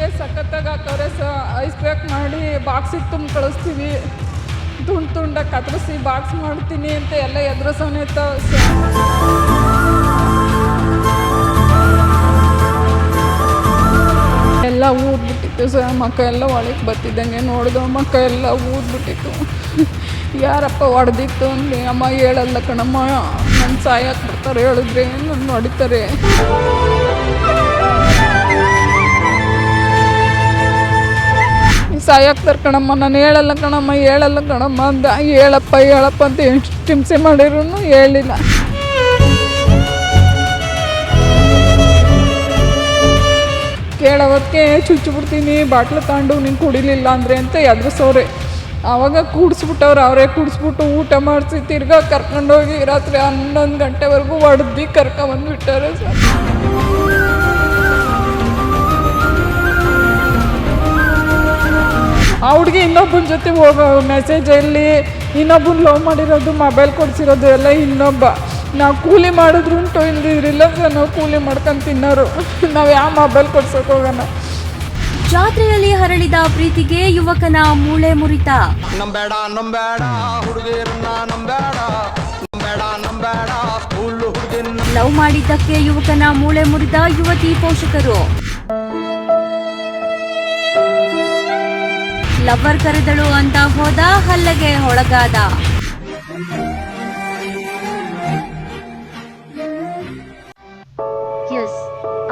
ಅಡುಗೆ ಸಖತ್ತಾಗಿ ಹಾಕವ್ರೆ ice pack ಮಾಡಿ ಬಾಕ್ಸಿಗೆ ತುಂಬ ಕಳಿಸ್ತೀವಿ. ತುಂಡಾಗಿ ಕತ್ತರಿಸಿ ಬಾಕ್ಸ್ ಮಾಡ್ತೀನಿ ಅಂತ ಎಲ್ಲ ಎದುರಿಸೋನೆ ಎಲ್ಲ ಊದ್ಬಿಟ್ಟಿತ್ತು ಮಕ್ಕ ಎಲ್ಲ ಒಳಗೆ ಬರ್ತಿದ್ದಂಗೆ ನೋಡಿದ ಮಕ್ಕ ಎಲ್ಲ ಊದ್ಬಿಟ್ಟಿತ್ತು. ಯಾರಪ್ಪ ಹೊಡೆದಿತ್ತು ಅಂದರೆ ಅಮ್ಮ ಹೇಳಲ್ಲ ಕಣಮ್ಮ, ನನ್ನ ಸಾಯಕ್ಕೆ ಬರ್ತಾರೆ ಹೇಳಿದ್ರೆ ನನ್ನ ಹೊಡಿತಾರೆ. ಸಾಯಾಕ್ತಾರೆ ಕಣಮ್ಮ, ನಾನು ಹೇಳಲ್ಲ ಕಣಮ್ಮ ಅಂದ. ಹೇಳಪ್ಪ ಅಂತ ಎಷ್ಟು ಹಿಂಸೆ ಮಾಡಿರೂ ಹೇಳಿಲ್ಲ. ಕೇಳೋದಕ್ಕೆ ಚುಚ್ಚಿಬಿಡ್ತೀನಿ, ಬಾಟ್ಲು ತಗೊಂಡು ನೀನು ಕುಡಿಲಿಲ್ಲ ಅಂದರೆ ಅಂತ ಎದುರಿಸೋರೆ. ಆವಾಗ ಕೂಡಿಸ್ಬಿಟ್ಟವ್ರು, ಅವರೇ ಕೂಡಿಸ್ಬಿಟ್ಟು ಊಟ ಮಾಡಿಸಿ ತಿರ್ಗಾ ಕರ್ಕೊಂಡೋಗಿ ರಾತ್ರಿ 11 ಗಂಟೆವರೆಗೂ ಹೊಡೆದು ಕರ್ಕೊಂಬಂದುಬಿಟ್ಟಾರೆ ಸರ್. ಆ ಹುಡುಗಿ ಇನ್ನೊಬ್ಬನ ಜೊತೆ ಹೋಗೋ ಮೆಸೇಜಲ್ಲಿ ಇನ್ನೊಬ್ಬನ ಲವ್ ಮಾಡಿರೋದು, ಮೊಬೈಲ್ ಕೊಡಿಸಿರೋದು ಎಲ್ಲ ಇನ್ನೊಬ್ಬ. ನಾವು ಕೂಲಿ ಮಾಡಿದ್ರು ಉಂಟು, ಇಲ್ದಿದ್ರಿಲ್ಲ ಸರ್, ನಾವು ಕೂಲಿ ಮಾಡ್ಕೊಂಡು ತಿನ್ನೋರು. ನಾವು ಯಾವ ಮೊಬೈಲ್ ಕೊಡ್ಸೋಕೆ ಹೋಗೋಣ. ಜಾತ್ರೆಯಲ್ಲಿ ಹರಳಿದ ಪ್ರೀತಿಗೆ ಯುವಕನ ಮೂಳೆ ಮುರಿತ. ಲವ್ ಮಾಡಿದ್ದಕ್ಕೆ ಯುವಕನ ಮೂಳೆ ಮುರಿದ ಯುವತಿ ಪೋಷಕರು. ಲವರ್ ಕರೆದಳು ಅಂತ ಹೋದ, ಹಲ್ಲೆಗೆ ಒಳಗಾದ.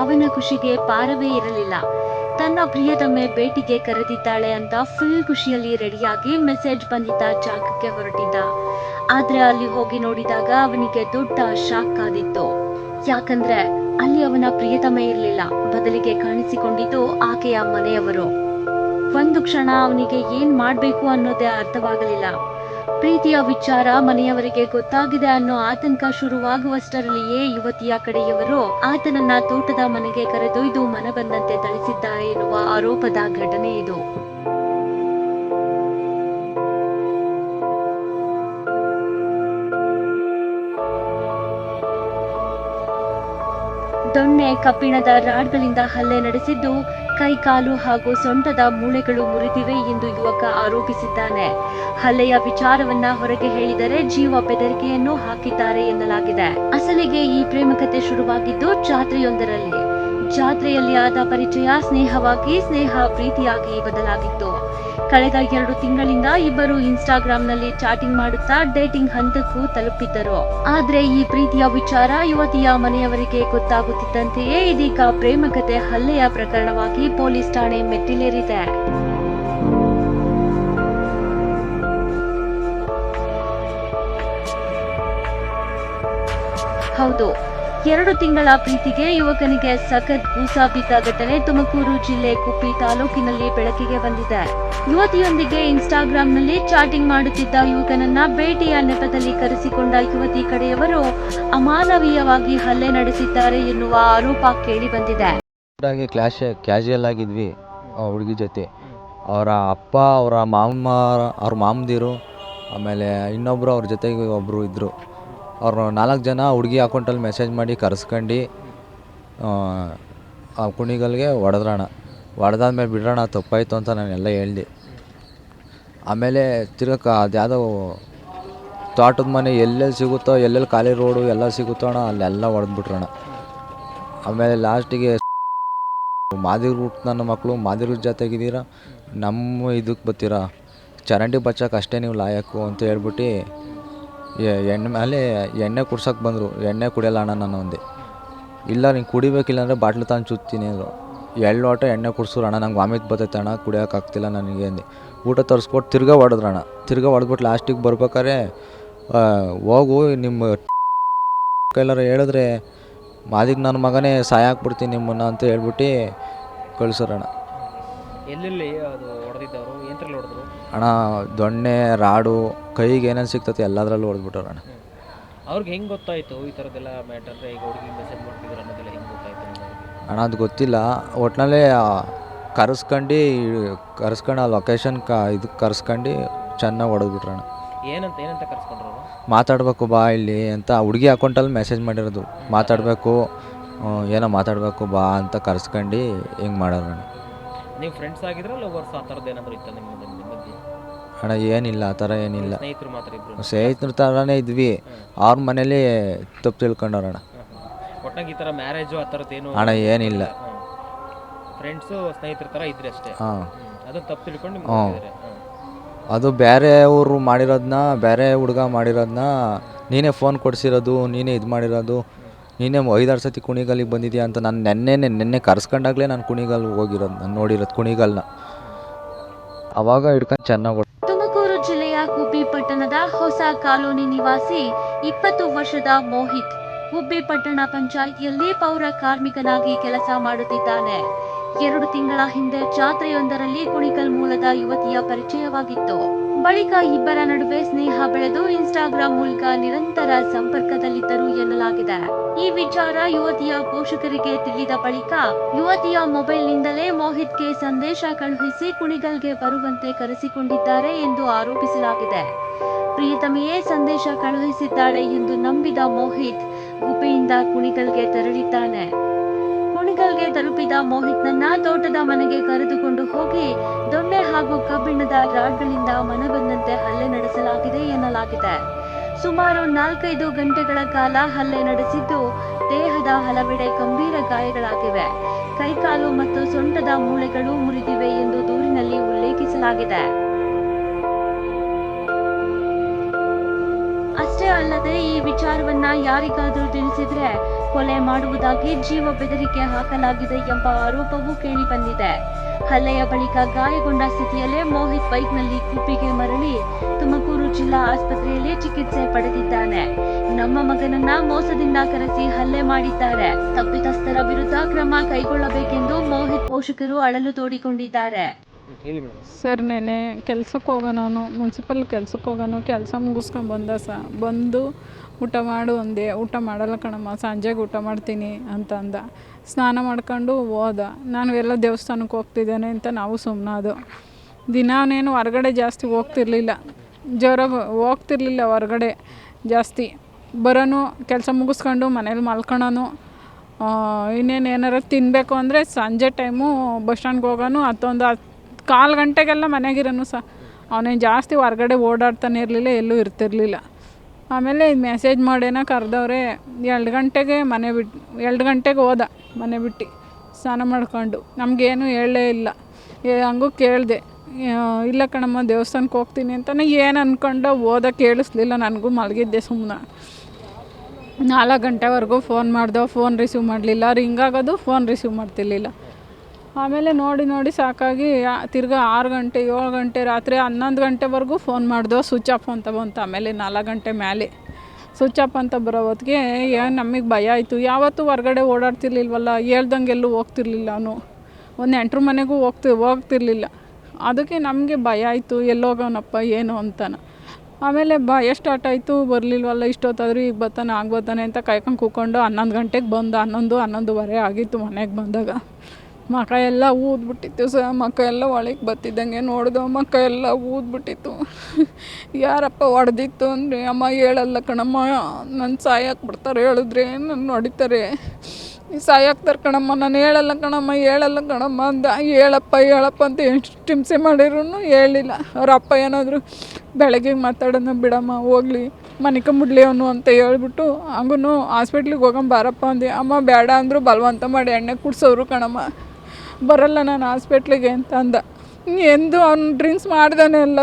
ಅವನ ಖುಷಿಗೆ ಪಾರವೇ ಇರಲಿಲ್ಲ. ತನ್ನ ಪ್ರಿಯತಮೆ ಭೇಟಿಗೆ ಕರೆದಿದ್ದಾಳೆ ಅಂತ ಫುಲ್ ಖುಷಿಯಲ್ಲಿ ರೆಡಿಯಾಗಿ ಮೆಸೇಜ್ ಬಂದಿದ್ದ ಜಾಗಕ್ಕೆ ಹೊರಟಿದ್ದ. ಆದ್ರೆ ಅಲ್ಲಿ ಹೋಗಿ ನೋಡಿದಾಗ ಅವನಿಗೆ ದೊಡ್ಡ ಶಾಕ್ ಆದಿತ್ತು. ಯಾಕಂದ್ರೆ ಅಲ್ಲಿ ಅವನ ಪ್ರಿಯತಮೆ ಇರಲಿಲ್ಲ, ಬದಲಿಗೆ ಕಾಣಿಸಿಕೊಂಡಿದ್ದು ಆಕೆಯ ಮನೆಯವರು. ಒಂದು ಕ್ಷಣ ಅವನಿಗೆ ಏನ್ ಮಾಡ್ಬೇಕು ಅನ್ನೋದೇ ಅರ್ಥವಾಗಲಿಲ್ಲ. ಪ್ರೀತಿಯ ವಿಚಾರ ಮನೆಯವರಿಗೆ ಗೊತ್ತಾಗಿದೆ ಅನ್ನೋ ಆತಂಕ ಶುರುವಾಗುವಷ್ಟರಲ್ಲಿಯೇ ಯುವತಿಯ ಕಡೆಯವರು ಆತನನ್ನ ತೋಟದ ಮನೆಗೆ ಕರೆದೊಯ್ದು ಮನಬಂದಂತೆ ಥಳಿಸಿದ್ದಾರೆ ಎನ್ನುವ ಆರೋಪದ ಘಟನೆ ಇದು. ದೊಣ್ಣೆ ಕಬ್ಬಿಣದ ರಾಡ್ಗಳಿಂದ ಹಲ್ಲೆ ನಡೆಸಿದ್ದು, ಕೈ ಕಾಲು ಹಾಗೂ ಸೊಂಟದ ಮೂಳೆಗಳು ಮುರಿದಿವೆ ಎಂದು ಯುವಕ ಆರೋಪಿಸಿದ್ದಾನೆ. ಹಲ್ಲೆಯ ವಿಚಾರವನ್ನ ಹೊರಗೆ ಹೇಳಿದರೆ ಜೀವ ಬೆದರಿಕೆಯನ್ನು ಹಾಕಿದ್ದಾರೆ ಎನ್ನಲಾಗಿದೆ. ಅಸಲಿಗೆ ಈ ಪ್ರೇಮಕತೆ ಶುರುವಾಗಿದ್ದು ಜಾತ್ರೆಯಲ್ಲಿ ಆದ ಪರಿಚಯ ಸ್ನೇಹವಾಗಿ, ಸ್ನೇಹ ಪ್ರೀತಿಯಾಗಿ ಬದಲಾಗಿತ್ತು. ಕಳೆದ 2 ತಿಂಗಳಿಂದ ಇಬ್ಬರು ಇನ್ಸ್ಟಾಗ್ರಾಂನಲ್ಲಿ ಚಾಟಿಂಗ್ ಮಾಡುತ್ತಾ ಡೇಟಿಂಗ್ ಹಂತಕ್ಕೂ ತಲುಪಿದ್ದರು. ಆದ್ರೆ ಈ ಪ್ರೀತಿಯ ವಿಚಾರ ಯುವತಿಯ ಮನೆಯವರಿಗೆ ಗೊತ್ತಾಗುತ್ತಿದ್ದಂತೆಯೇ ಇದೀಗ ಪ್ರೇಮಕತೆ ಹಲ್ಲೆಯ ಪ್ರಕರಣವಾಗಿ ಪೊಲೀಸ್ ಠಾಣೆ ಮೆಟ್ಟಿಲೇರಿದೆ. ಹೌದು, 2 ತಿಂಗಳ ಪ್ರೀತಿಗೆ ಯುವಕನಿಗೆ ಸಖತ್ ಗೂಸ ಬಿದ್ದ ಘಟನೆ ತುಮಕೂರು ಜಿಲ್ಲೆ ಕುಪ್ಪಿ ತಾಲೂಕಿನಲ್ಲಿ ಬೆಳಕಿಗೆ ಬಂದಿದೆ. ಯುವತಿಯೊಂದಿಗೆ ಇನ್ಸ್ಟಾಗ್ರಾಂನಲ್ಲಿ ಚಾಟಿಂಗ್ ಮಾಡುತ್ತಿದ್ದ ಯುವಕನನ್ನ ಭೇಟಿಯ ನೆಪದಲ್ಲಿ ಕರೆಸಿಕೊಂಡ ಯುವತಿ ಕಡೆಯವರು ಅಮಾನವೀಯವಾಗಿ ಹಲ್ಲೆ ನಡೆಸಿದ್ದಾರೆ ಎನ್ನುವ ಆರೋಪ ಕೇಳಿ ಬಂದಿದೆ. ಕ್ಯಾಶುಯಲ್ ಆಗಿದ್ವಿ ಹುಡುಗಿ ಜೊತೆ. ಅವರ ಅಪ್ಪ, ಅವ್ರ ಮಾಮದಿರು, ಆಮೇಲೆ ಇನ್ನೊಬ್ಬರು ಅವ್ರ ಜೊತೆಗೆ ಒಬ್ಬರು ಇದ್ದರು. ಅವ್ರು 4 ಜನ ಹುಡುಗಿ ಅಕೌಂಟಲ್ಲಿ ಮೆಸೇಜ್ ಮಾಡಿ ಕರೆಸ್ಕೊಂಡು ಆ ಕುಣಿಗಲ್ಗೆ ಹೊಡೆದಾದ್ಮೇಲೆ ಬಿಡ್ರಣ ತಪ್ಪಾಯಿತು ಅಂತ ನಾನೆಲ್ಲ ಹೇಳ್ದೆ. ಆಮೇಲೆ ತಿರ್ಗಕ್ಕೆ ಅದ್ಯಾವುದೋ ತೋಟದ ಮನೆ ಎಲ್ಲೆಲ್ಲಿ ಸಿಗುತ್ತೋ, ಎಲ್ಲೆಲ್ಲಿ ಖಾಲಿ ರೋಡು ಎಲ್ಲ ಸಿಗುತ್ತೋ ಅಣ್ಣ, ಅಲ್ಲೆಲ್ಲ ಹೊಡೆದ್ಬಿಟ್ರಣ. ಆಮೇಲೆ ಲಾಸ್ಟಿಗೆ ಮಾದಿರು ನನ್ನ ಮಕ್ಕಳು ಮಾದಿರ ಜೊತೆಗಿದ್ದೀರ, ನಮ್ಮ ಇದಕ್ಕೆ ಬರ್ತೀರಾ, ಚರಂಡಿ ಬಚ್ಚಕ್ಕೆ ಅಷ್ಟೇ ನೀವು ಲಾಯಕ್ಕು ಅಂತ ಹೇಳ್ಬಿಟ್ಟು ಎಣ್ಣೆ ಕುಡ್ಸೋಕೆ ಬಂದರು. ಎಣ್ಣೆ ಕುಡಿಯಲ್ಲ ಅಣ್ಣ ನಾನು ಅಂದೆ. ಇಲ್ಲ ನೀನು ಕುಡಿಬೇಕಿಲ್ಲ ಅಂದರೆ ಬಾಟ್ಲು ತಂದು ಚುತ್ತೀನಿ ಅಂದರು. 2 ಲೋಟ ಎಣ್ಣೆ ಕುಡ್ಸಿದ್ರು ಅಣ್ಣ, ನಂಗೆ ವಾಮಿಟ್ ಬರ್ತೈತೆ ಅಣ್ಣ, ಕುಡಿಯೋಕ್ಕಾಗ್ತಿಲ್ಲ ನನಗೆ ಅಂದೆ. ಊಟ ತರಿಸ್ಕೊಟ್ಟು ತಿರ್ಗಾ ಹೊಡೆದ್ಬಿಟ್ಟು ಲಾಸ್ಟಿಗೆ ಬರ್ಬೇಕಾದ್ರೆ ಹೋಗು ನಿಮ್ಮ ಕೈಲಾರ ಹೇಳಿದ್ರೆ ಮಾದಿಗೆ ನನ್ನ ಮಗನೇ ಸಾಯಾಕ್ಬಿಡ್ತೀನಿ ನಿಮ್ಮನ್ನು ಅಂತ ಹೇಳ್ಬಿಟ್ಟು ಕಳಿಸೋರಣ್ಣ. ಎಲ್ಲೆಲ್ಲಿ ಅದು ಹೊಡೆದಿದ್ದವರು ಯಂತ್ರದಲ್ಲಿ ಹೊಡೆದ್ರು ಅಣ್ಣ? ದೊಣ್ಣೆ, ರಾಡು, ಕೈಗೆ ಏನೇನು ಸಿಗ್ತೈತೆ ಎಲ್ಲದರಲ್ಲೂ ಹೊಡೆದ್ಬಿಟ್ಟವ್ರಣ್ಣ. ಅವ್ರಿಗೆ ಹೆಂಗೆ ಗೊತ್ತಾಯಿತು ಈ ಥರದ್ದೆಲ್ಲ ಮ್ಯಾಟರ್? ಈಗ ಹುಡುಗಿ ಮೆಸೇಜ್ ಮಾಡ್ತಿದ್ರು ಅನ್ನೋದೆಲ್ಲ ಹೆಂಗೆ ಗೊತ್ತಾಯಿತು ಅಣ್ಣ? ಅದು ಗೊತ್ತಿಲ್ಲ. ಒಟ್ಟಿನಲ್ಲೇ ಕರೆಸ್ಕೊಂಡು ಆ ಲೊಕೇಶನ್ ಇದಕ್ಕೆ ಕರೆಸ್ಕೊಂಡು ಚೆನ್ನಾಗಿ ಹೊಡೆದ್ಬಿಟ್ರಣ್ಣ. ಏನಂತ ಕರೆಸ್ಕೊಂಡ್ರು? ಮಾತಾಡಬೇಕು ಬಾ ಇಲ್ಲಿ ಅಂತ ಹುಡುಗಿ ಅಕೌಂಟಲ್ಲಿ ಮೆಸೇಜ್ ಮಾಡಿರೋದು. ಮಾತಾಡಬೇಕು, ಏನೋ ಮಾತಾಡಬೇಕು ಬಾ ಅಂತ ಕರೆಸ್ಕೊಂಡು ಹಿಂಗೆ ಮಾಡೋರಣ್ಣ. ನೀವು ಫ್ರೆಂಡ್ಸ್ ಆಗಿದ್ರೆ ಲವರ್ಸ್ ಆ ಥರದ್ದು ಏನಾದರೂ ಇತ್ತ ನಿಮ್ಮ ಬಗ್ಗೆ? ಅಣ್ಣ ಏನಿಲ್ಲ, ಆ ಥರ ಏನಿಲ್ಲ. ಸ್ನೇಹಿತರು ಮಾತ್ರ ಇಬ್ಬರು? ಸ್ನೇಹಿತರ ಥರನೇ ಇದ್ವಿ. ಅವ್ರ ಮನೇಲಿ ತಪ್ಪು ತಿಳ್ಕೊಂಡವ್ರಣ್ಣ. ಒಟ್ಟಾಗಿ ಈ ಥರ ಮ್ಯಾರೇಜು ಆ ಥರದ್ದೇನು? ಅಣ್ಣ ಏನಿಲ್ಲ. ಫ್ರೆಂಡ್ಸು ಸ್ನೇಹಿತರ ಥರ ಇದ್ರೆ ಅಷ್ಟೇ. ಹಾಂ, ಅದನ್ನು ತಪ್ಪು ತಿಳ್ಕೊಂಡು ನಿಮ್ಗೆ ಹ್ಞೂ. ಗೊತ್ತಿದ್ದಾರೆ. ಅದು ಬೇರೆ ಊರು ಮಾಡಿರೋದನ್ನ, ಬೇರೆ ಹುಡುಗ ಮಾಡಿರೋದನ್ನ ನೀನೇ ಫೋನ್ ಕೊಡಿಸಿರೋದು, ನೀನೇ ಇದು ಮಾಡಿರೋದು, ನೀನೇ 5-6 ಸತಿ ಕುಣಿಗಲ್ಲಿಗೆ ಬಂದಿದ್ಯಾ ಅಂತ ನಾನು ನೆನ್ನೆ ಕರ್ಸ್ಕೊಂಡಾಗಲೇ ನಾನು ಕುಣಿಗಲ್ಗೆ ಹೋಗಿರೋದು, ನಾನು ನೋಡಿರೋದು ಕುಣಿಗಲ್ನ. ಅವಾಗ ಹಿಡ್ಕೊಂಡು ಚೆನ್ನಾಗಿ. ತುಮಕೂರು ಜಿಲ್ಲೆಯ ಗುಬ್ಬಿ ಪಟ್ಟಣದ ಹೊಸ ಕಾಲೋನಿ ನಿವಾಸಿ 20 ವರ್ಷದ ಮೋಹಿತ್ ಗುಬ್ಬಿ ಪಟ್ಟಣ ಪಂಚಾಯಿತಿಯಲ್ಲಿ ಪೌರ ಕಾರ್ಮಿಕನಾಗಿ ಕೆಲಸ ಮಾಡುತ್ತಿದ್ದಾನೆ. 2 ತಿಂಗಳ ಹಿಂದೆ ಜಾತ್ರೆಯೊಂದರಲ್ಲಿ ಕುಣಿಗಲ್ ಮೂಲದ ಯುವತಿಯ ಪರಿಚಯವಾಗಿತ್ತು. ಬಳಿಕ ಇಬ್ಬರ ನಡುವೆ ಸ್ನೇಹ ಬೆಳೆದು ಇನ್ಸ್ಟಾಗ್ರಾಂ ಮೂಲಕ ನಿರಂತರ ಸಂಪರ್ಕದಲ್ಲಿದ್ದರು ಎನ್ನಲಾಗಿದೆ. ಈ ವಿಚಾರ ಯುವತಿಯ ಪೋಷಕರಿಗೆ ತಿಳಿದ ಬಳಿಕ ಯುವತಿಯ ಮೊಬೈಲ್ನಿಂದಲೇ ಮೋಹಿತ್ಗೆ ಸಂದೇಶ ಕಳುಹಿಸಿ ಕುಣಿಗಲ್ಗೆ ಬರುವಂತೆ ಕರೆಸಿಕೊಂಡಿದ್ದಾರೆ ಎಂದು ಆರೋಪಿಸಲಾಗಿದೆ. ಪ್ರಿಯತಮೆಯೇ ಸಂದೇಶ ಕಳುಹಿಸಿದ್ದಾಳೆ ಎಂದು ನಂಬಿದ ಮೋಹಿತ್ ಗುಬ್ಬಿಯಿಂದ ಕುಣಿಗಲ್ಗೆ ತೆರಳಿದ್ದಾನೆ. ಕುಣಿಗಲ್ಗೆ ತಲುಪಿದ ಮೋಹಿತ್ನನ್ನ ತೋಟದ ಮನೆಗೆ ಕರೆದುಕೊಂಡು ಹೋಗಿ ದೊಣ್ಣೆ ಹಾಗೂ ಕಬ್ಬಿಣದ ರಾಡ್ಗಳಿಂದ ಮನಬಂದಂತೆ ಹಲ್ಲೆ ನಡೆಸಲಾಗಿದೆ ಎನ್ನಲಾಗಿದೆ. ಸುಮಾರು 4-5 ಗಂಟೆಗಳ ಕಾಲ ಹಲ್ಲೆ ನಡೆಸಿದ್ದು ದೇಹದ ಹಲವೆಡೆ ಗಂಭೀರ ಗಾಯಗಳಾಗಿವೆ. ಕೈಕಾಲು ಮತ್ತು ಸೊಂಟದ ಮೂಳೆಗಳು ಮುರಿದಿವೆ ಎಂದು ದೂರಿನಲ್ಲಿ ಉಲ್ಲೇಖಿಸಲಾಗಿದೆ. ಅಷ್ಟೇ ಅಲ್ಲದೆ ಈ ವಿಚಾರವನ್ನ ಯಾರಿಗಾದರೂ ತಿಳಿಸಿದ್ರೆ ಕೊಲೆ ಮಾಡುವುದಾಗಿ ಜೀವ ಬೆದರಿಕೆ ಹಾಕಲಾಗಿದೆ ಎಂಬ ಆರೋಪವೂ ಕೇಳಿಬಂದಿದೆ. ಹಲ್ಲೆಯ ಬಳಿಕ ಗಾಯಗೊಂಡ ಸ್ಥಿತಿಯಲ್ಲೇ ಮೋಹಿತ್ ಬೈಕ್ನಲ್ಲಿ ಗುಬ್ಬಿಗೆ ಮರಳಿ ತುಮಕೂರು ಜಿಲ್ಲಾ ಆಸ್ಪತ್ರೆಯಲ್ಲಿ ಚಿಕಿತ್ಸೆ ಪಡೆದಿದ್ದಾನೆ. ನಮ್ಮ ಮಗನನ್ನ ಮೋಸದಿಂದ ಕರೆಸಿ ಹಲ್ಲೆ ಮಾಡಿದ್ದಾರೆ. ತಪ್ಪಿತಸ್ಥರ ವಿರುದ್ಧ ಕ್ರಮ ಕೈಗೊಳ್ಳಬೇಕೆಂದು ಮೋಹಿತ್ ಪೋಷಕರು ಅಳಲು ತೋಡಿಕೊಂಡಿದ್ದಾರೆ. ಸರ್, ನೆನೆ ಕೆಲ್ಸಕ್ಕೆ ಹೋಗೋ, ನಾನು ಮುನ್ಸಿಪಲ್ ಕೆಲ್ಸಕ್ಕೆ ಹೋಗೋನು, ಕೆಲಸ ಮುಗಿಸ್ಕೊಂಡು ಬಂದ ಬಂದು ಊಟ ಮಾಡು ಅಂದೆ. ಊಟ ಮಾಡಲ್ಲ ಕಣಮ್ಮ, ಸಂಜೆಗೆ ಊಟ ಮಾಡ್ತೀನಿ ಅಂತ ಅಂದ. ಸ್ನಾನ ಮಾಡ್ಕೊಂಡು ಹೋದ. ನಾನು ಎಲ್ಲ ದೇವಸ್ಥಾನಕ್ಕೆ ಹೋಗ್ತಿದ್ದೇನೆ ಅಂತ ನಾವು ಸುಮ್ಮನಾದು. ದಿನಾನೇನು ಹೊರಗಡೆ ಜಾಸ್ತಿ ಹೋಗ್ತಿರ್ಲಿಲ್ಲ, ಜೋರಾಗಿ ಹೋಗ್ತಿರ್ಲಿಲ್ಲ ಹೊರಗಡೆ ಜಾಸ್ತಿ. ಬರೋನು ಕೆಲಸ ಮುಗಿಸ್ಕೊಂಡು ಮನೇಲಿ ಮಲ್ಕೊಳ್ಳೋನು. ಇನ್ನೇನು ಏನಾರು ತಿನ್ನಬೇಕು ಅಂದರೆ ಸಂಜೆ ಟೈಮು ಬಸ್ ಸ್ಟ್ಯಾಂಡ್ಗೆ ಹೋಗೋನು. 1 ಗಂಟೆಗೆಲ್ಲ ಮನೆಗಿರೋನು ಅವನೇನು ಜಾಸ್ತಿ ಹೊರಗಡೆ ಓಡಾಡ್ತಾನೆ ಇರಲಿಲ್ಲ, ಎಲ್ಲೂ ಇರ್ತಿರ್ಲಿಲ್ಲ. ಆಮೇಲೆ ಮೆಸೇಜ್ ಮಾಡೇನ ಕರೆದವ್ರೆ. 2 ಗಂಟೆಗೆ 2 ಗಂಟೆಗೆ ಹೋದ ಮನೆ ಬಿಟ್ಟು ಸ್ನಾನ ಮಾಡ್ಕೊಂಡು. ನಮಗೇನು ಹೇಳಲೇ ಇಲ್ಲ. ಹಂಗೂ ಕೇಳಿದೆ, ಇಲ್ಲ ಕಣಮ್ಮ ದೇವಸ್ಥಾನಕ್ಕೆ ಹೋಗ್ತೀನಿ ಅಂತಾನೆ ಏನು ಅಂದ್ಕೊಂಡು ಹೋದ. ಕೇಳಿಸ್ಲಿಲ್ಲ, ನನಗೂ ಮಲಗಿದ್ದೆ ಸುಮ್ಮನೆ. 4 ಗಂಟೆವರೆಗೂ ಫೋನ್ ಮಾಡ್ದೆ, ಫೋನ್ ರಿಸೀವ್ ಮಾಡಲಿಲ್ಲ. ರಿಂಗ್ ಆಗೋದು, ಫೋನ್ ರಿಸೀವ್ ಮಾಡ್ತಿರ್ಲಿಲ್ಲ. ಆಮೇಲೆ ನೋಡಿ ಸಾಕಾಗಿ ತಿರ್ಗಾ 6 ಗಂಟೆ 7 ಗಂಟೆ ರಾತ್ರಿ 11 ಗಂಟೆವರೆಗೂ ಫೋನ್ ಮಾಡ್ದೋ, ಸ್ವಿಚ್ ಆಫ್ ಅಂತ ಬಂತು. ಆಮೇಲೆ 4 ಗಂಟೆ ಮೇಲೆ ಸ್ವಿಚ್ ಆಫ್ ಅಂತ ಬರೋ ಹೊತ್ತಿಗೆ ನಮಗೆ ಭಯ ಆಯಿತು. ಯಾವತ್ತೂ ಹೊರಗಡೆ ಓಡಾಡ್ತಿರ್ಲಿಲ್ವಲ್ಲ, ಹೇಳ್ದಂಗೆ ಎಲ್ಲೂ ಹೋಗ್ತಿರ್ಲಿಲ್ಲ. ಅವನು ಒಂದು ನೆಂಟ್ರ ಮನೆಗೂ ಹೋಗ್ತಿರ್ಲಿಲ್ಲ. ಅದಕ್ಕೆ ನಮಗೆ ಭಯ ಆಯಿತು, ಎಲ್ಲೋಗೋನಪ್ಪ ಏನು ಅಂತಾನೆ. ಆಮೇಲೆ ಭಯ ಸ್ಟಾರ್ಟ್ ಆಯಿತು. ಬರಲಿಲ್ವಲ್ಲ ಇಷ್ಟೊತ್ತಾದರೂ, ಈಗ ಬರ್ತಾನೆ ಅಂತ ಕಾಯ್ಕೊಂಡು ಕೂತ್ಕೊಂಡು 11 ಗಂಟೆಗೆ ಬಂದ. 11-11:30 ಆಗಿತ್ತು ಮನೆಗೆ ಬಂದಾಗ. ಮಕ ಎಲ್ಲ ಊದ್ಬಿಟ್ಟಿತ್ತು ಮಕ ಎಲ್ಲ ಒಳಗೆ ಬತ್ತಿದ್ದಂಗೆ ನೋಡ್ದು, ಮಕ ಎಲ್ಲ ಊದ್ಬಿಟ್ಟಿತ್ತು. ಯಾರಪ್ಪ ಹೊಡೆದಿತ್ತು ಅಂದರೆ, ಅಮ್ಮ ಹೇಳಲ್ಲ ಕಣಮ್ಮ, ನನ್ನ ಸಾಯಕ್ಕೆ ಬಿಡ್ತಾರೆ, ಹೇಳಿದ್ರೆ ನನ್ನ ಹೊಡಿತಾರೆ, ಸಾಯಾಕ್ತಾರೆ ಕಣಮ್ಮ, ನಾನು ಹೇಳಲ್ಲ ಕಣಮ್ಮ ಅಂದ. ಹೇಳಪ್ಪ ಅಂತ ಎಷ್ಟು ಹಿಂಸೆ ಮಾಡಿರೂ ಹೇಳಿಲ್ಲ. ಅವ್ರ ಅಪ್ಪ ಏನಾದರೂ ಬೆಳಗ್ಗೆ ಮಾತಾಡೋಣ ಬಿಡಮ್ಮ, ಹೋಗ್ಲಿ ಮನಿಕೊಂಬಿಡ್ಲಿ ಅವನು ಅಂತ ಹೇಳ್ಬಿಟ್ಟು ಹಂಗೂ ಹಾಸ್ಪಿಟ್ಲಿಗೆ ಹೋಗಂಬಾರಪ್ಪ ಅಂದೆ. ಅಮ್ಮ ಬೇಡ ಅಂದರು ಬಲವಂತ ಮಾಡಿ ಎಣ್ಣೆ ಕುಡ್ಸೋರು ಕಣಮ್ಮ, ಬರಲ್ಲ ನಾನು ಹಾಸ್ಪಿಟ್ಲಿಗೆ ಅಂತ ಅಂದ. ಎಂದು ಅವ್ನು ಡ್ರಿಂಕ್ಸ್ ಮಾಡ್ದಾನೆ ಅಲ್ಲ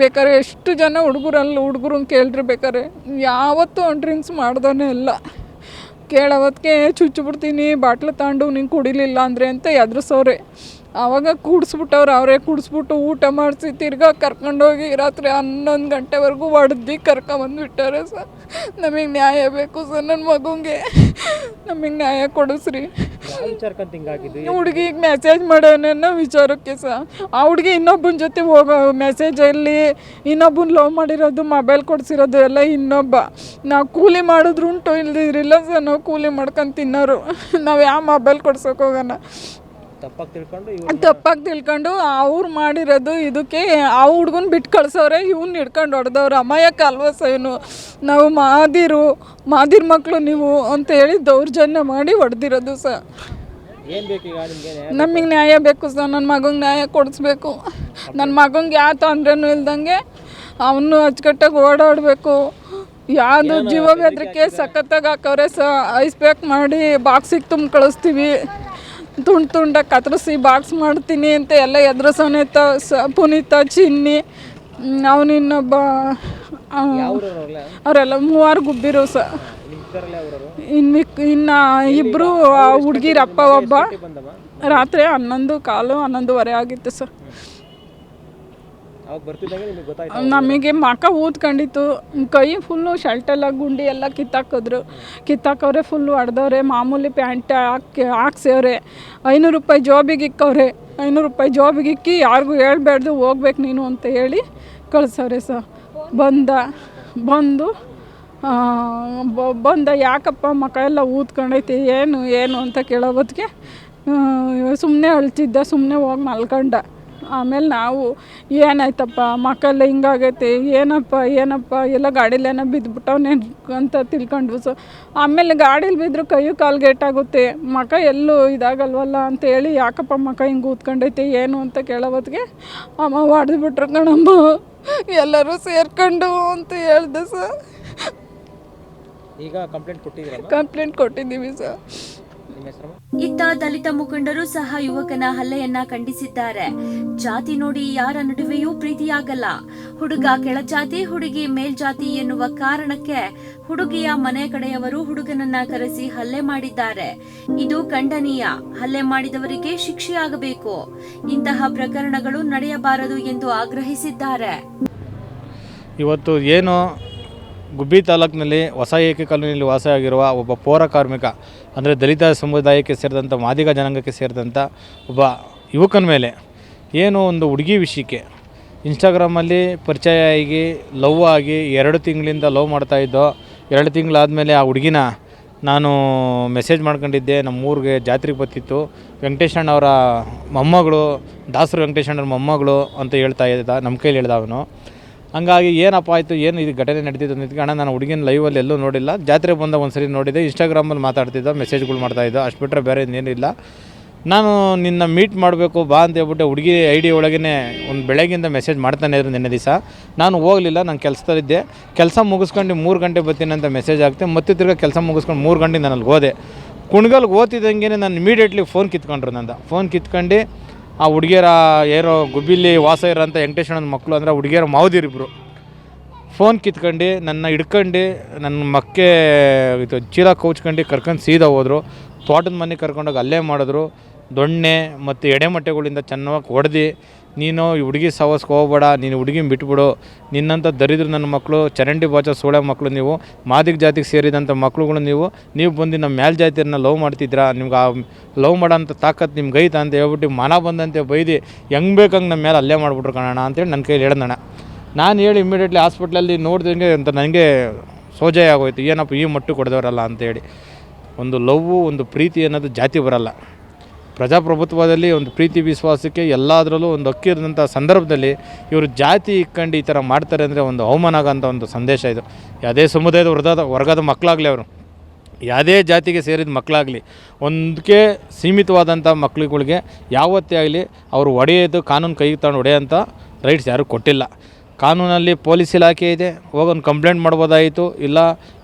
ಬೇಕಾದ್ರೆ ಎಷ್ಟು ಜನ ಹುಡುಗರನ್ನ ಕೇಳ್ರಿ, ಬೇಕಾರೆ ಯಾವತ್ತೂ ಅವ್ನು ಡ್ರಿಂಕ್ಸ್ ಮಾಡ್ದಾನೆ ಅಲ್ಲ. ಕೇಳೋವತ್ತಿಗೆ ಚುಚ್ಚಿಬಿಡ್ತೀನಿ, ಬಾಟ್ಲು ತಗೊಂಡು ನೀನು ಕುಡಿಲಿಲ್ಲ ಅಂದರೆ ಅಂತ ಎದುರಿಸೋರೆ. ಆವಾಗ ಅವರೇ ಕುಡಿಸ್ಬಿಟ್ಟು ಊಟ ಮಾಡಿಸಿ ತಿರ್ಗಾ ಕರ್ಕೊಂಡೋಗಿ ರಾತ್ರಿ 11 ಗಂಟೆವರೆಗೂ ಹೊಡೆದು ಕರ್ಕೊಂಬಂದುಬಿಟ್ಟಾರೆ ನಮಗೆ ನ್ಯಾಯ ಬೇಕು ನನ್ನ ಮಗುಗೆ, ನಮಗೆ ನ್ಯಾಯ ಕೊಡಿಸ್ರಿ. ಹುಡುಗಿಗೆ ಮೆಸೇಜ್ ಮಾಡೋಣ ವಿಚಾರಕ್ಕೆ ಆ ಹುಡುಗಿ ಇನ್ನೊಬ್ಬನ ಜೊತೆ ಹೋಗೋ ಮೆಸೇಜಲ್ಲಿ ಇನ್ನೊಬ್ಬನ ಲವ್ ಮಾಡಿರೋದು, ಮೊಬೈಲ್ ಕೊಡಿಸಿರೋದು ಎಲ್ಲ ಇನ್ನೊಬ್ಬ. ನಾವು ಕೂಲಿ ಮಾಡಿದ್ರು ಉಂಟು, ಇಲ್ದಿದ್ರಿಲ್ಲ ನಾವು ಕೂಲಿ ಮಾಡ್ಕೊಂಡು ತಿನ್ನೋರು. ನಾವು ಯಾವ ಮೊಬೈಲ್ ಕೊಡ್ಸೋಕೆ ಹೋಗೋಣ? ತಪ್ಪಾಗಿ ತಿಳ್ಕೊಂಡು ಅವ್ರು ಮಾಡಿರೋದು ಇದಕ್ಕೆ ಆ ಹುಡ್ಗನ ಬಿಟ್ಟು ಕಳ್ಸೋರೆ, ಇವ್ನ ಹಿಡ್ಕೊಂಡು ಹೊಡೆದವ್ರು. ಅಮಾಯಕ ಅಲ್ವಾ ಇವನು? ನಾವು ಮಾದಿರ ಮಕ್ಕಳು ನೀವು ಅಂತ ಹೇಳಿ ದೌರ್ಜನ್ಯ ಮಾಡಿ ಹೊಡೆದಿರೋದು ಏನು ಬೇಕೀಗ ನಿಮಗೆ? ನಮಗೆ ನ್ಯಾಯ ಬೇಕು ಸರ್. ನನ್ನ ಮಗಂಗೆ ನ್ಯಾಯ ಕೊಡಿಸ್ಬೇಕು. ನನ್ನ ಮಗಂಗೆ ಯಾವ ತೊಂದ್ರೆನೂ ಇಲ್ದಂಗೆ ಅವನು ಅಚ್ಚುಕಟ್ಟಾಗಿ ಓಡಾಡಬೇಕು. ಯಾವುದು ಜೀವ ಬೆದರಿಕೆ ಸಖತ್ತಾಗಿ ಹಾಕವ್ರೆ ಐಸ್ ಪ್ಯಾಕ್ ಮಾಡಿ ಬಾಕ್ಸಿಗೆ ತುಂಬ ಕಳಿಸ್ತೀವಿ. ತುಂಡಾಗಿ ಕತ್ತರಿಸಿ ಬಾಕ್ಸ್ ಮಾಡ್ತೀನಿ ಅಂತ ಎಲ್ಲ ಎದುರಿಸೋನೆತ್ತ ಪುನೀತ, ಚಿನ್ನಿ, ಅವನು ಇನ್ನೊಬ್ಬ, ಅವರೆಲ್ಲ 3 ಗುಬ್ಬಿರು ಸರ್. ಇನ್ನು ಇಬ್ಬರು ಹುಡುಗಿರಪ್ಪ. ಒಬ್ಬ ರಾತ್ರಿ 11:15 ಆಗಿತ್ತು ಸರ್. ನಮಗೆ ಮಕ ಊದ್ಕೊಂಡಿತ್ತು. ಕೈ ಫುಲ್ಲು ಶರ್ಟೆಲ್ಲ ಗುಂಡಿ ಎಲ್ಲ ಕಿತ್ತಾಕವ್ರೆ, ಫುಲ್ಲು ಹೊಡೆದವ್ರೆ. ಮಾಮೂಲಿ ಪ್ಯಾಂಟ್ ಹಾಕ್ಸವ್ರೆ. 500 ರೂಪಾಯಿ ಜಾಬಿಗೆ ಇಕ್ಕವ್ರೆ. 500 ರೂಪಾಯಿ ಜಾಬಿಗೆ ಇಕ್ಕಿ ಯಾರಿಗೂ ಹೇಳ್ಬೇಡ್ದು ಹೋಗ್ಬೇಕು ನೀನು ಅಂತ ಹೇಳಿ ಕಳ್ಸವ್ರೆ ಸರ್. ಬಂದ ಯಾಕಪ್ಪ ಮಕ ಎಲ್ಲ ಊದ್ಕೊಂಡೈತಿ ಏನು ಅಂತ ಕೇಳೋ ಹೊತ್ತಿಗೆ ಸುಮ್ಮನೆ ಅಳ್ತಿದ್ದ. ಸುಮ್ಮನೆ ಹೋಗಿ ಮಲ್ಕೊಂಡ. ಆಮೇಲೆ ನಾವು ಏನಾಯ್ತಪ್ಪ ಮಕ್ಕಳೆಲ್ಲ ಹಿಂಗಾಗೈತೆ, ಏನಪ್ಪ ಎಲ್ಲ ಗಾಡೀಲೇನೋ ಬಿದ್ದುಬಿಟ್ಟವನೇ ಅಂತ ತಿಳ್ಕೊಂಡ್ವು ಸರ್. ಆಮೇಲೆ ಗಾಡೀಲಿ ಬಿದ್ದರೂ ಕೈಯು ಕಾಲು ಗೇಟಾಗುತ್ತೆ, ಮಕ ಎಲ್ಲೂ ಇದಾಗಲ್ವಲ್ಲ ಅಂತೇಳಿ ಯಾಕಪ್ಪ ಮಕ ಹಿಂಗೆ ಊದ್ಕೊಂಡೈತೆ ಏನು ಅಂತ ಕೇಳೋ ಹೊತ್ತಿಗೆ ಅಮ್ಮ ಹೊಡೆದ್ಬಿಟ್ರು ಕಣಮ್ಮ ಎಲ್ಲರೂ ಸೇರ್ಕೊಂಡು ಅಂತ ಹೇಳ್ದೆ ಸರ್. ಈಗ ಕಂಪ್ಲೇಂಟ್ ಕೊಟ್ಟಿದ್ದೀವಿ ಸರ್. ಇತ್ತ ದಲಿತ ಮುಖಂಡರು ಸಹ ಯುವಕನ ಹಲ್ಲೆಯನ್ನ ಖಂಡಿಸಿದ್ದಾರೆ. ಜಾತಿ ನೋಡಿ ಯಾರ ನಡುವೆಯೂ ಪ್ರೀತಿಯಾಗಲ್ಲ. ಹುಡುಗ ಕೆಳಜಾತಿ, ಹುಡುಗಿ ಮೇಲ್ಜಾತಿ ಎನ್ನುವ ಕಾರಣಕ್ಕೆ ಹುಡುಗಿಯ ಮನೆ ಕಡೆಯವರು ಹುಡುಗನನ್ನ ಕರೆಸಿ ಹಲ್ಲೆ ಮಾಡಿದ್ದಾರೆ. ಇದು ಖಂಡನೀಯ. ಹಲ್ಲೆ ಮಾಡಿದವರಿಗೆ ಶಿಕ್ಷೆಯಾಗಬೇಕು. ಇಂತಹ ಪ್ರಕರಣಗಳು ನಡೆಯಬಾರದು ಎಂದು ಆಗ್ರಹಿಸಿದ್ದಾರೆ. ಇವತ್ತು ಏನು ಗುಬ್ಬಿ ತಾಲೂಕಿನಲ್ಲಿ ಹೊಸ ಏಕೆ ಕಾಲೋನಿಯಲ್ಲಿ ವಾಸವಾಗಿರುವ ಒಬ್ಬ ಪೌರ ಕಾರ್ಮಿಕ, ಅಂದರೆ ದಲಿತ ಸಮುದಾಯಕ್ಕೆ ಸೇರಿದಂಥ ಮಾದಿಗ ಜನಾಂಗಕ್ಕೆ ಸೇರಿದಂಥ ಒಬ್ಬ ಯುವಕನ ಮೇಲೆ ಏನು ಒಂದು ಹುಡುಗಿ ವಿಷಯಕ್ಕೆ ಇನ್ಸ್ಟಾಗ್ರಾಮಲ್ಲಿ ಪರಿಚಯ ಆಗಿ ಲವ್ ಆಗಿ 2 ತಿಂಗಳಿಂದ ಲವ್ ಮಾಡ್ತಾಯಿದ್ದೋ. 2 ತಿಂಗಳಾದಮೇಲೆ ಆ ಹುಡುಗಿನ ನಾನು ಮೆಸೇಜ್ ಮಾಡ್ಕೊಂಡಿದ್ದೆ. ನಮ್ಮೂರಿಗೆ ಜಾತ್ರೆಗೆ ಬರ್ತಿತ್ತು. ವೆಂಕಟೇಶಣ್ಣವರ ಮೊಮ್ಮಗಳು, ದಾಸರು ವೆಂಕಟೇಶಣ್ಣವ್ರ ಮೊಮ್ಮಗಳು ಅಂತ ಹೇಳ್ತಾ ಇದ್ದ. ನಮ್ಮ ಕೈಲಿ ಹೇಳ್ದ ಅವನು. ಹಂಗಾಗಿ ಏನಪ್ಪ ಆಯಿತು, ಏನು ಇದು ಘಟನೆ ನಡೀತಿತ್ತು ಅಂದಿದ್ದಕ್ಕೆ, ಅಣ್ಣ ನಾನು ಹುಡುಗಿನ ಲೈವಲ್ಲಿ ಎಲ್ಲೂ ನೋಡಿಲ್ಲ, ಜಾತ್ರೆ ಬಂದಾಗ ಒಂದು ಸರಿ ನೋಡಿದ್ದೆ, ಇನ್ಸ್ಟಾಗ್ರಾಮಲ್ಲಿ ಮಾತಾಡ್ತಿದ್ದ, ಮೆಸೇಜ್ಗಳು ಮಾಡ್ತಾಯಿದ್ದ, ಅಷ್ಟು ಬಿಟ್ಟರೆ ಬೇರೆ ಇನ್ನೇನಿಲ್ಲ. ನಾನು ನಿನ್ನ ಮೀಟ್ ಮಾಡಬೇಕು ಬಾ ಅಂತ ಹೇಳ್ಬಿಟ್ಟು ಹುಡುಗಿ ID ಒಳಗೇ ಒಂದು ಬೆಳಗ್ಗಿಂದ ಮೆಸೇಜ್ ಮಾಡ್ತಾನೆ ಇದ್ರು. ನಿನ್ನೆ ದಿವಸ ನಾನು ಹೋಗಲಿಲ್ಲ, ನಾನು ಕೆಲಸದಲ್ಲಿದ್ದೆ. ಕೆಲಸ ಮುಗಿಸ್ಕೊಂಡು 3 ಗಂಟೆ ಬರ್ತೀನಿ ಅಂತ ಮೆಸೇಜ್ ಆಗ್ತೆ. ಮತ್ತೆ ತಿರ್ಗಿ ಕೆಲಸ ಮುಗಿಸ್ಕೊಂಡು 3 ಗಂಟೆಗೆ ನಾನು ಅಲ್ಲಿಗೆ ಹೋದೆ. ಕುಣ್ಗಲ್ಗೆ ಓದ್ತಿದ್ದಂಗೆ ನಾನು ಇಮಿಡಿಯೇಟ್ಲಿ ಫೋನ್ ಕಿತ್ಕೊಂಡ್ರು. ಫೋನ್ ಕಿತ್ಕೊಂಡು ಆ ಹುಡುಗಿಯರ ಯಾರೋ ಗುಬ್ಬಿಲಿ ವಾಸ ಇರೋಂಥ ವೆಂಕಟೇಶಣ್ಣನ ಮಕ್ಕಳು, ಅಂದರೆ ಹುಡುಗಿಯರ ಮಾವದಿರಿಬ್ಬರು ಫೋನ್ ಕಿತ್ಕೊಂಡು ನನ್ನ ಹಿಡ್ಕೊಂಡು ನನ್ನ ಮಕ್ಕೆ ಇದು ಚೀಲ ಕೌಚ್ಕೊಂಡು ಕರ್ಕೊಂಡು ಸೀದಾ ಹೋದರು. ತೋಟದ ಮನೆಗೆ ಕರ್ಕೊಂಡೋಗಿ ಅಲ್ಲೇ ಮಾಡಿದ್ರು. ದೊಣ್ಣೆ ಮತ್ತು ಎಡೆಮಟ್ಟೆಗಳಿಂದ ಚೆನ್ನಾಗಿ ಹೊಡೆದು, ನೀನು ಈ ಹುಡುಗಿ ಸವಾಸ್ಗೆ ಹೋಗ್ಬೇಡ, ನೀನು ಹುಡುಗಿನ ಬಿಟ್ಬಿಡು, ನಿನ್ನಂಥ ದರಿದ್ರು ನನ್ನ ಮಕ್ಕಳು, ಚರಂಡಿ ಬಾಚ ಸೋಳೆ ಮಕ್ಕಳು, ನೀವು ಮಾದಿಗ ಜಾತಿಗೆ ಸೇರಿದಂಥ ಮಕ್ಳುಗಳು, ನೀವು ಬಂದು ನಮ್ಮ ಮೇಲ್ ಜಾತಿಯನ್ನ ಲವ್ ಮಾಡ್ತಿದ್ದೀರಾ, ನಿಮ್ಗೆ ಆ ಲವ್ ಮಾಡೋಂಥ ತಾಕತ್ತು ನಿಮ್ಗೆ ಐತ ಅಂತ ಹೇಳ್ಬಿಟ್ಟು ಮನ ಬಂದಂತೆ ಬೈದು ಹೆಂಗೆ ಬೇಕಂಗೆ ನಮ್ಮ ಮೇಲೆ ಅಲ್ಲೇ ಮಾಡಿಬಿಟ್ರು ಕಣೋಣ ಅಂತೇಳಿ ನನ್ನ ಕೈಲಿ ಹೇಳ್ದಣ್ಣ. ನಾನು ಹೇಳಿ ಇಮಿಡಿಯೇಟ್ಲಿ ಹಾಸ್ಪಿಟ್ಲಲ್ಲಿ ನೋಡಿದಂಗೆ ಅಂತ ನನಗೆ ಸೋಜೆ ಆಗೋಯ್ತು. ಏನಪ್ಪ ಈ ಮಟ್ಟು ಕೊಡ್ದವರಲ್ಲ ಅಂತೇಳಿ. ಒಂದು ಲವ್ವು, ಒಂದು ಪ್ರೀತಿ ಅನ್ನೋದು ಜಾತಿ ಬರಲ್ಲ. ಪ್ರಜಾಪ್ರಭುತ್ವದಲ್ಲಿ ಒಂದು ಪ್ರೀತಿ ವಿಶ್ವಾಸಕ್ಕೆ ಎಲ್ಲದರಲ್ಲೂ ಒಂದು ಹಕ್ಕಿರೋಂಥ ಸಂದರ್ಭದಲ್ಲಿ ಇವರು ಜಾತಿ ಇಕ್ಕೊಂಡು ಈ ಥರ ಮಾಡ್ತಾರೆ ಅಂದರೆ ಒಂದು ಅವಮಾನ ಆಗೋಂಥ ಒಂದು ಸಂದೇಶ ಇದು. ಯಾವುದೇ ಸಮುದಾಯದ ವರ್ಗದ ಮಕ್ಕಳಾಗಲಿ, ಅವರು ಯಾವುದೇ ಜಾತಿಗೆ ಸೇರಿದ ಮಕ್ಕಳಾಗಲಿ, ಒಂದಕ್ಕೆ ಸೀಮಿತವಾದಂಥ ಮಕ್ಕಳುಗಳಿಗೆ ಯಾವತ್ತೇ ಆಗಲಿ ಅವರು ಹೊಡೆಯೋದು, ಕಾನೂನು ಕೈಗೆ ತಗೊಂಡು ಹೊಡೆಯೋಂಥ ರೈಟ್ಸ್ ಯಾರೂ ಕೊಟ್ಟಿಲ್ಲ. ಕಾನೂನಲ್ಲಿ ಪೊಲೀಸ್ ಇಲಾಖೆ ಇದೆ, ಹೋಗೊಂದು ಕಂಪ್ಲೇಂಟ್ ಮಾಡ್ಬೋದಾಯಿತು. ಇಲ್ಲ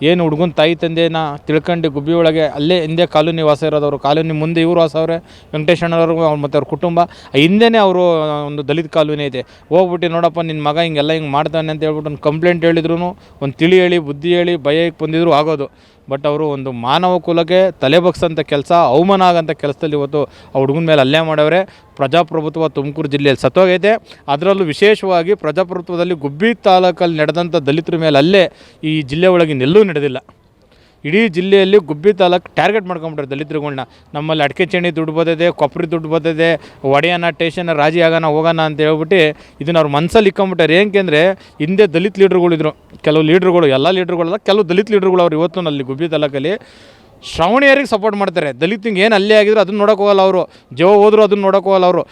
ಏನು ಹುಡುಗನ ತಾಯಿ ತಂದೆನ ತಿಳ್ಕೊಂಡು ಗುಬ್ಬಿ ಒಳಗೆ ಅಲ್ಲೇ ಹಿಂದೆ ಕಾಲೋನಿ ವಾಸ ಇರೋದವರು, ಕಾಲೋನಿ ಮುಂದೆ ಇವರು ವಾಸ ಅವರೇ, ವೆಂಕಟೇಶಣ್ಣವ್ರು ಮತ್ತು ಅವ್ರ ಕುಟುಂಬ ಹಿಂದೆನೇ ಅವರು ಒಂದು ದಲಿತ ಕಾಲೋನಿ ಐತೆ. ಹೋಗ್ಬಿಟ್ಟು ನೋಡಪ್ಪ ನಿನ್ನ ಮಗ ಹಿಂಗೆಲ್ಲ ಹಿಂಗೆ ಮಾಡ್ತಾನೆ ಅಂತ ಹೇಳ್ಬಿಟ್ಟು ಒಂದು ಕಂಪ್ಲೇಂಟ್ ಹೇಳಿದ್ರು, ಒಂದು ತಿಳಿ ಹೇಳಿ ಬುದ್ಧಿ ಹೇಳಿ ಭಯಕ್ಕೆ ಬಂದಿದ್ರು ಆಗೋದು. ಬಟ್ ಅವರು ಒಂದು ಮಾನವ ಕುಲಕ್ಕೆ ತಲೆ ಬಗ್ಸೋಂಥ ಕೆಲಸ, ಅವಮಾನ ಆಗೋಂಥ ಕೆಲಸದಲ್ಲಿ ಇವತ್ತು ಆ ಹುಡುಗನ ಮೇಲೆ ಹಲ್ಲೆ ಮಾಡವ್ರೆ. ಪ್ರಜಾಪ್ರಭುತ್ವ ತುಮಕೂರು ಜಿಲ್ಲೆಯಲ್ಲಿ ಸತ್ತೋಗೈತೆ. ಅದರಲ್ಲೂ ವಿಶೇಷವಾಗಿ ಪ್ರಜಾಪ್ರಭುತ್ವದಲ್ಲಿ ಗುಬ್ಬಿ ತಾಲೂಕಲ್ಲಿ ನಡೆದಂಥ ದಲಿತರ ಮೇಲೆ ಹಲ್ಲೆ ಈ ಜಿಲ್ಲೆ ಒಳಗೆ ಎಲ್ಲೂ ನಡೆದಿಲ್ಲ. ಇಡೀ ಜಿಲ್ಲೆಯಲ್ಲಿ ಗುಬ್ಬಿ ತಾಲೂಕು ಟಾರ್ಗೆಟ್ ಮಾಡ್ಕೊಂಬಿಟ್ರೆ ದಲಿತರುಗಳ್ನ. ನಮ್ಮಲ್ಲಿ ಅಡಿಕೆ ಚೇಣಿ ದುಡ್ಡು ಬರ್ತದೆ, ಕೊಬ್ಬರಿ ದುಡ್ಡು ಬರ್ತದೆ, ಒಡೆಯೋಣ ಟೇಷನ್ ರಾಜಿ ಆಗೋಣ ಹೋಗೋಣ ಅಂತ ಹೇಳ್ಬಿಟ್ಟು ಇದನ್ನು ಅವ್ರು ಮನಸ್ಸಲ್ಲಿ ಇಕ್ಕೊಂಬಿಟ್ಟಾರೆ. ಏನಕ್ಕೆ ಹಿಂದೆ ದಲಿತ ಲೀಡ್ರುಗಳಿದ್ರು, ಕೆಲವು ಲೀಡ್ರುಗಳು, ಎಲ್ಲ ಲೀಡ್ರುಗಳಲ್ಲ, ಕೆಲವು ದಲಿತ ಲೀಡ್ರುಗಳು ಅವ್ರು ಇವತ್ತು ಅಲ್ಲಿ ಗುಬ್ಬಿ ತಾಲೂಕಲ್ಲಿ ಶ್ರಾವಣಿಯರಿಗೆ ಸಪೋರ್ಟ್ ಮಾಡ್ತಾರೆ. ದಲಿತಂಗೆ ಏನು ಅಲ್ಲೇ ಆಗಿದ್ರು ಅದನ್ನು ನೋಡೋಕೆ ಹೋಗಲ್ಲ ಅವರು, ಜೀವ ಹೋದ್ರು ಅದನ್ನು ನೋಡೋಕೆ ಹೋಗಲ್ಲ ಅವರು.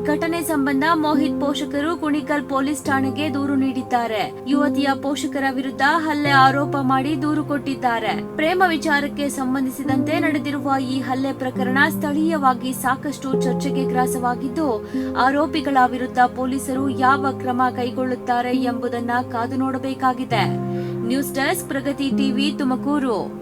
ಘಟನೆ ಸಂಬಂಧ ಮೋಹಿತ್ ಪೋಷಕರು ಕುಣಿಕಲ್ ಪೊಲೀಸ್ ಠಾಣೆಗೆ ದೂರು ನೀಡಿದ್ದಾರೆ. ಯುವತಿಯ ಪೋಷಕರ ವಿರುದ್ಧ ಹಲ್ಲೆ ಆರೋಪ ಮಾಡಿ ದೂರು ಕೊಟ್ಟಿದ್ದಾರೆ. ಪ್ರೇಮ ವಿಚಾರಕ್ಕೆ ಸಂಬಂಧಿಸಿದಂತೆ ನಡೆದಿರುವ ಈ ಹಲ್ಲೆ ಪ್ರಕರಣ ಸ್ಥಳೀಯವಾಗಿ ಸಾಕಷ್ಟು ಚರ್ಚೆಗೆ ಗ್ರಾಸವಾಗಿದ್ದು, ಆರೋಪಿಗಳ ವಿರುದ್ಧ ಪೊಲೀಸರು ಯಾವ ಕ್ರಮ ಕೈಗೊಳ್ಳುತ್ತಾರೆ ಎಂಬುದನ್ನ ಕಾದು ನೋಡಬೇಕಾಗಿದೆ. ನ್ಯೂಸ್ ಡೆಸ್ಕ್, ಪ್ರಗತಿ ಟಿವಿ, ತುಮಕೂರು.